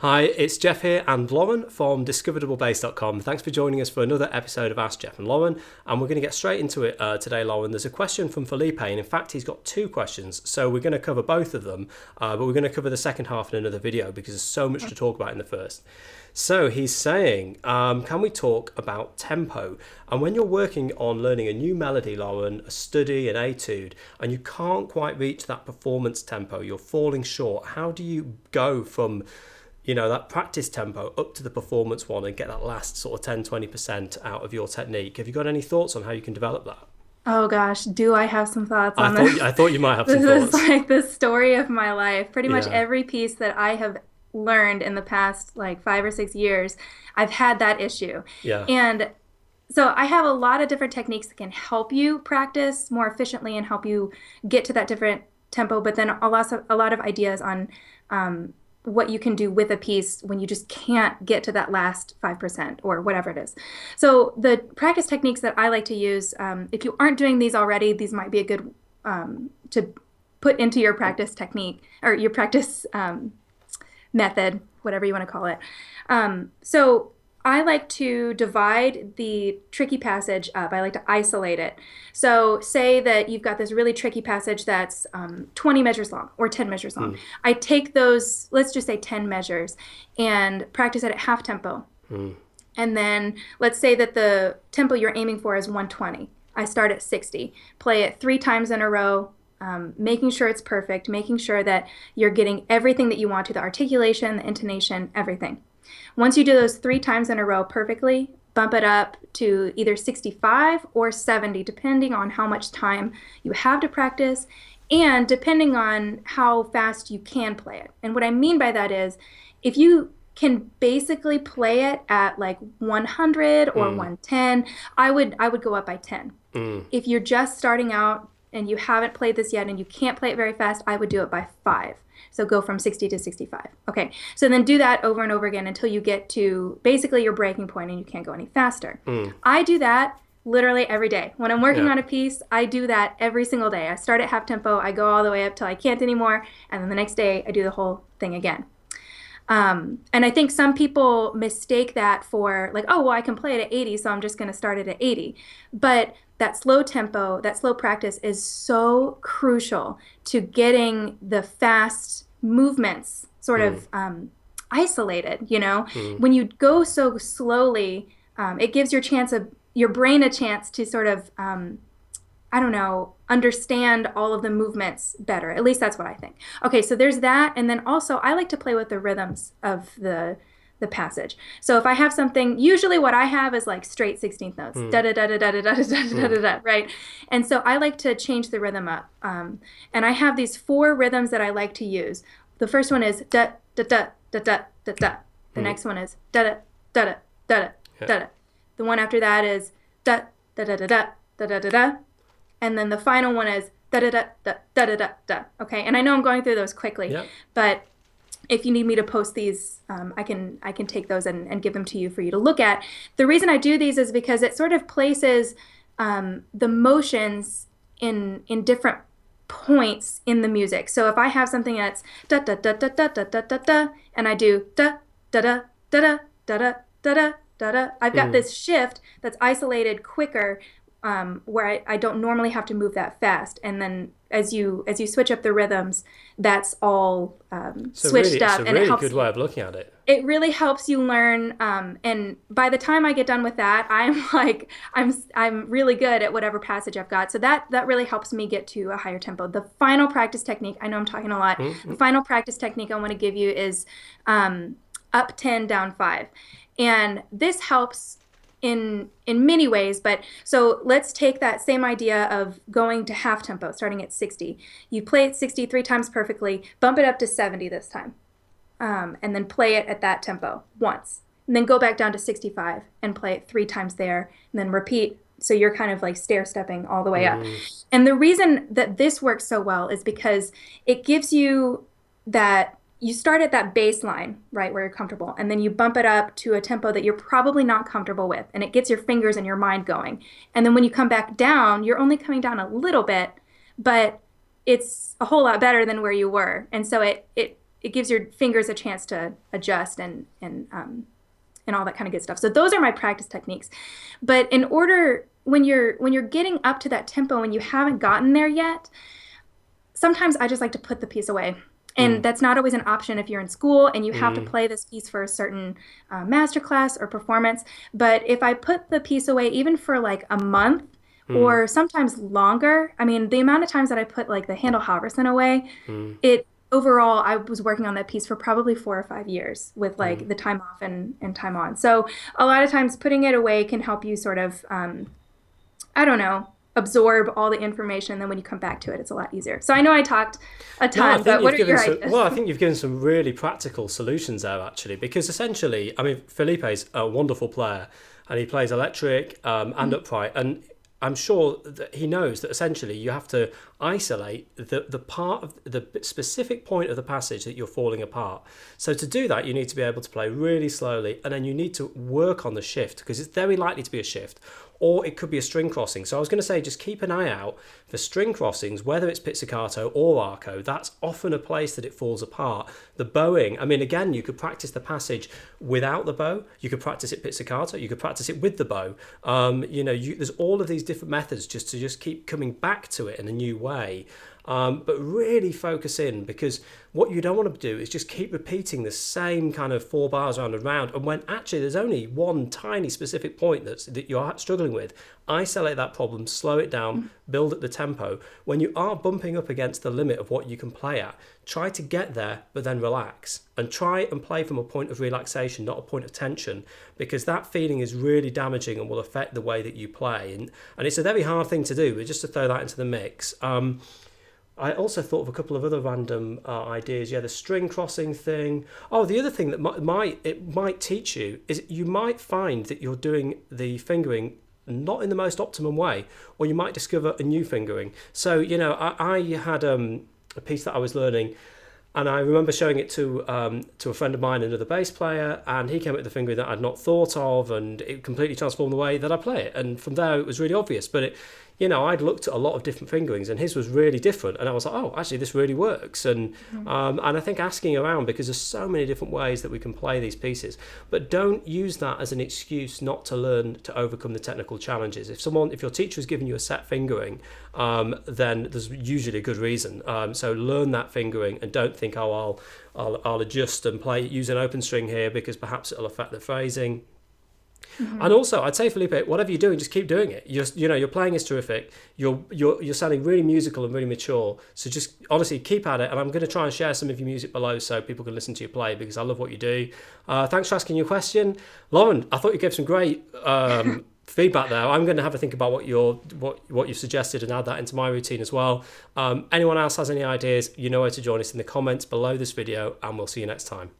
Hi, it's Geoff here and Lauren from discoverdoublebass.com. Thanks for joining us for another episode of Ask Geoff and Lauren. And we're going to get straight into it today, Lauren. There's a question from Felipe, and in fact, he's got two questions. So we're going to cover both of them, but we're going to cover the second half in another video because there's so much to talk about in the first. So he's saying, can we talk about tempo? And when you're working on learning a new melody, Lauren, a study, an etude, and you can't quite reach that performance tempo, you're falling short, how do you go from that practice tempo up to the performance one and get that last sort of 10-20% out of your technique? Have you got any thoughts on how you can develop that? Oh gosh, do I have some thoughts on this? I thought you might have some This is thoughts. like the story of my life. Pretty much Yeah, every piece that I have learned in the past like 5 or 6 years, I've had that issue. yeah. And so I have a lot of different techniques that can help you practice more efficiently and help you get to that different tempo, but then a lot of ideas on what you can do with a piece when you just can't get to that last 5% or whatever it is. So the practice techniques that I like to use, if you aren't doing these already, these might be a good to put into your practice technique or your practice method, whatever you want to call it. So I like to divide the tricky passage up. I like to isolate it. So say that you've got this really tricky passage that's 20 measures long or 10 measures long. I take those, let's just say 10 measures, and practice it at half tempo. And then let's say that the tempo you're aiming for is 120. I start at 60, play it 3 times in a row, making sure it's perfect, making sure that you're getting everything that you want to, the articulation, the intonation, everything. Once you do those 3 times in a row perfectly, bump it up to either 65 or 70, depending on how much time you have to practice and depending on how fast you can play it. And what I mean by that is if you can basically play it at like 100 or 110, I would go up by 10. If you're just starting out and you haven't played this yet and you can't play it very fast, I would do it by 5. So go from 60 to 65. Okay, so then do that over and over again until you get to basically your breaking point and you can't go any faster. I do that literally every day. When I'm working Yeah. on a piece, I do that every single day. I start at half tempo, I go all the way up till I can't anymore, and then the next day I do the whole thing again. And I think some people mistake that for like, oh, well, I can play it at 80, so I'm just going to start it at 80. But that slow tempo, that slow practice is so crucial to getting the fast movements sort of isolated, When you go so slowly, it gives your brain a chance to sort of I don't know, understand all of the movements better. At least that's what I think. Okay, so there's that. And then also I like to play with the rhythms of the passage. So if I have something, usually what I have is like straight 16th notes. Da da da da da da da da da da da, right? And so I like to change the rhythm up. And I have these 4 rhythms that I like to use. The first one is da da da da da da da. The next one is da da da da da da da. The one after that is da da da da da da da da da. And then the final one is da da da da da da da da. Okay, and I know I'm going through those quickly, Yep. but if you need me to post these, I can take those and give them to you for you to look at. The reason I do these is because it sort of places the motions in different points in the music. So if I have something that's da da da da da da da da da, and I do da da da da da da da da da da, I've got this shift that's isolated quicker. Where I don't normally have to move that fast, and then as you switch up the rhythms, that's all switched up, It's a and really good way of looking at it. it really helps you learn. And by the time I get done with that, I'm really good at whatever passage I've got. So that really helps me get to a higher tempo. The final practice technique, I know I'm talking a lot. The final practice technique I want to give you is up 10, down 5, and this helps in many ways. But so let's take that same idea of going to half tempo, starting at 60. You play it 60 3 times perfectly, bump it up to 70 this time, and then play it at that tempo once, and then go back down to 65 and play it 3 times there, and then repeat. So you're kind of like stair stepping all the way up. And the reason that this works so well is because it gives you that you start at that baseline, right, where you're comfortable, and then you bump it up to a tempo that you're probably not comfortable with, and it gets your fingers and your mind going. And then when you come back down, you're only coming down a little bit, but it's a whole lot better than where you were. And so it it gives your fingers a chance to adjust and all that kind of good stuff. So those are my practice techniques. But in order, when you're getting up to that tempo and you haven't gotten there yet, sometimes I just like to put the piece away. And that's not always an option if you're in school and you have to play this piece for a certain master class or performance. But if I put the piece away, even for like a month or sometimes longer, I mean, the amount of times that I put like the Handel Halvorsen away, it overall, I was working on that piece for probably 4 or 5 years with like the time off and time on. So a lot of times putting it away can help you sort of, I don't know, absorb all the information. Then when you come back to it, it's a lot easier. So I know I talked a ton, but what are your ideas? Well, I think you've given some really practical solutions there, actually, because essentially, I mean, Felipe's a wonderful player and he plays electric and upright. And I'm sure that he knows that essentially you have to isolate the part of the specific point of the passage that you're falling apart. So to do that, you need to be able to play really slowly, and then you need to work on the shift, because it's very likely to be a shift, or it could be a string crossing. So I was going to say, just keep an eye out for string crossings, whether it's pizzicato or arco. That's often a place that it falls apart. The bowing, I mean, again, you could practice the passage without the bow. You could practice it pizzicato. You could practice it with the bow. There's all of these different methods just to keep coming back to it in a new way. But really focus in, because what you don't want to do is just keep repeating the same kind of 4 bars round and round, and when actually there's only one tiny specific point that you're struggling with. Isolate that problem, slow it down, build up the tempo. When you are bumping up against the limit of what you can play at, try to get there, but then relax, and try and play from a point of relaxation, not a point of tension, because that feeling is really damaging and will affect the way that you play. And it's a very hard thing to do, but just to throw that into the mix. I also thought of a couple of other random ideas. Yeah, the string crossing thing. Oh, the other thing that might teach you is you might find that you're doing the fingering not in the most optimum way, or you might discover a new fingering. So, I had a piece that I was learning, and I remember showing it to a friend of mine, another bass player, and he came up with the fingering that I'd not thought of, and it completely transformed the way that I play it. And from there, it was really obvious. But I'd looked at a lot of different fingerings, and his was really different, and I was like, oh, actually, this really works. And I think asking around, because there's so many different ways that we can play these pieces, but don't use that as an excuse not to learn to overcome the technical challenges. If your teacher has given you a set fingering, then there's usually a good reason. So learn that fingering, and don't think, oh, I'll adjust and use an open string here because perhaps it'll affect the phrasing. And also, I'd say, Felipe, whatever you're doing, just keep doing it. Your playing is terrific. You're sounding really musical and really mature. So just honestly keep at it. And I'm going to try and share some of your music below so people can listen to you play, because I love what you do. Thanks for asking your question, Lauren. I thought you gave some great feedback there. I'm going to have a think about what you've suggested and add that into my routine as well. Anyone else has any ideas? You know where to join us in the comments below this video, and we'll see you next time.